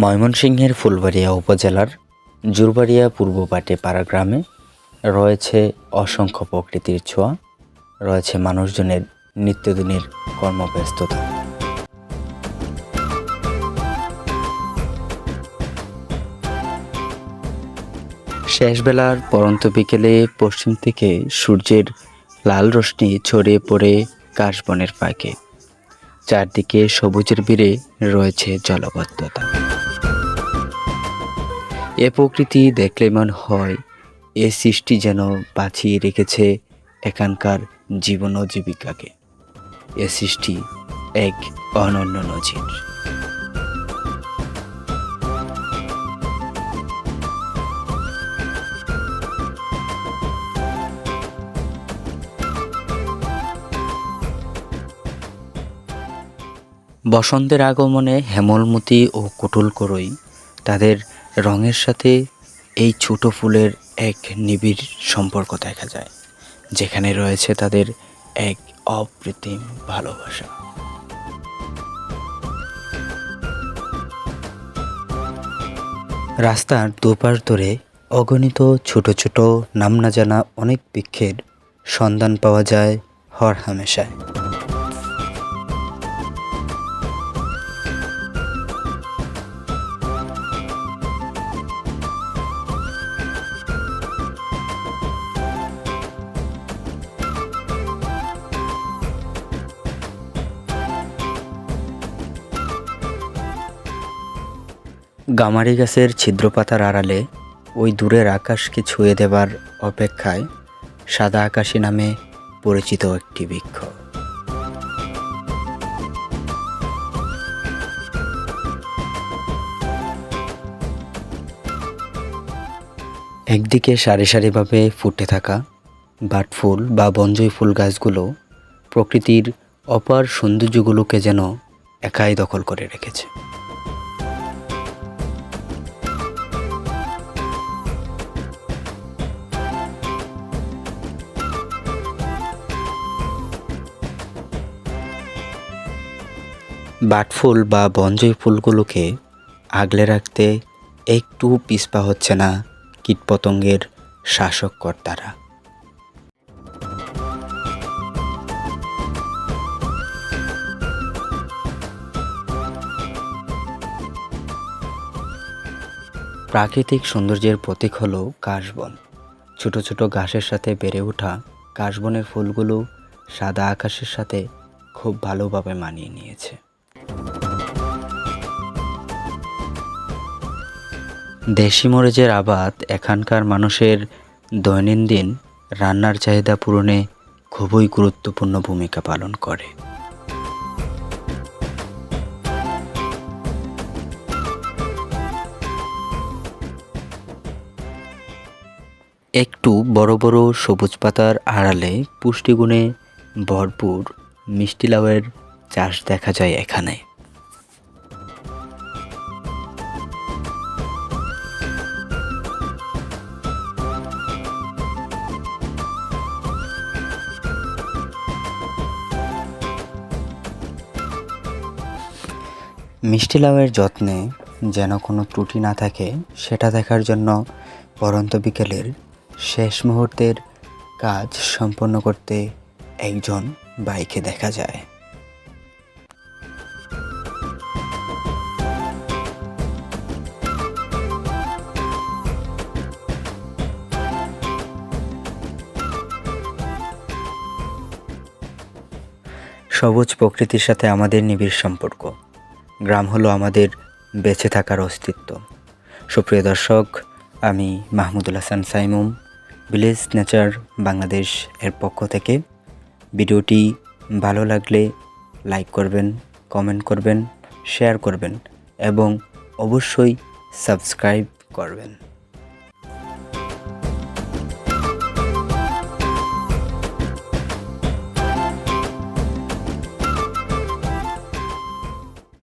ময়মনসিংহের ফুলবাড়িয়া উপজেলার ঝোর বারিয়া পূর্বপাটে পাড়া গ্রামে রয়েছে অসংখ্য প্রকৃতির ছোঁয়া, রয়েছে মানুষজনের নিত্যদিনের কর্মব্যস্ততা। শেষবেলার পরন্ত বিকেলে পশ্চিম থেকে সূর্যের লাল রশ্মি ছড়িয়ে পড়ে কাশবনের ফাঁকে। চারদিকে সবুজের ভিড়ে রয়েছে জলাবদ্ধতা। এ প্রকৃতি দেখলে মনে হয় এ সৃষ্টি যেন বাঁচিয়ে রেখেছে এখানকার জীবন ও জীবিকাকে। এ সৃষ্টি এক অনন্য নজির। বসন্তের আগমনে হেমল, মতি ও কুটুল করই তাদের রঙের সাথে এই ছোট ফুলের এক নিবিড় সম্পর্ক দেখা যায়, যেখানে রয়েছে তাদের এক অকৃত্রিম ভালোবাসা। রাস্তার দুপাশ ধরে অগণিত ছোট ছোট নাম না জানা অনেক বৃক্ষের সন্ধান পাওয়া যায় হরহামেশায়। গামারি গাছের ছিদ্রপাতার আড়ালে ওই দূরের আকাশকে ছুঁয়ে দেবার অপেক্ষায় সাদা আকাশী নামে পরিচিত একটি বৃক্ষ। একদিকে সারি সারিভাবে ফুটে থাকা বাট ফুল বা বনজই ফুল গাছগুলো প্রকৃতির অপার সৌন্দর্যগুলোকে যেন একাই দখল করে রেখেছে। বাটফুল বা বনজই ফুলগুলোকে আগলে রাখতে একটু পিছপা হচ্ছে না কীটপতঙ্গের শাসক কর্তারা। প্রাকৃতিক সৌন্দর্যের প্রতীক হলো কাশবন। ছোট ছোট ঘাসের সাথে বেড়ে ওঠা কাশবনের ফুলগুলো সাদা আকাশের সাথে খুব ভালোভাবে মানিয়ে নিয়েছে। দেশি মরিচের আবাদ এখানকার মানুষের দৈনন্দিন রান্নার চাহিদা পূরণে খুবই গুরুত্বপূর্ণ ভূমিকা পালন করে। একটু বড় বড় সবুজ পাতার আড়ালে পুষ্টিগুণে ভরপুর মিষ্টি লাউয়ের চাষ দেখা যায় এখানে। মিষ্টি লাউয়ের যত্নে যেন কোনো ত্রুটি না থাকে সেটা দেখার জন্য পরন্ত বিকেলের শেষ মুহূর্তের কাজ সম্পন্ন করতে একজন বাইকে দেখা যায়। সবুজ প্রকৃতির সাথে আমাদের নিবিড় সম্পর্ক। গ্রাম হলো আমাদের বেঁচে থাকার অস্তিত্ব। সুপ্রিয় দর্শক, আমি মাহমুদুল হাসান সাইমুম, ভিলেজ নেচার বাংলাদেশ এর পক্ষ থেকে ভিডিওটি ভালো লাগলে লাইক করবেন, কমেন্ট করবেন, শেয়ার করবেন এবং অবশ্যই সাবস্ক্রাইব করবেন।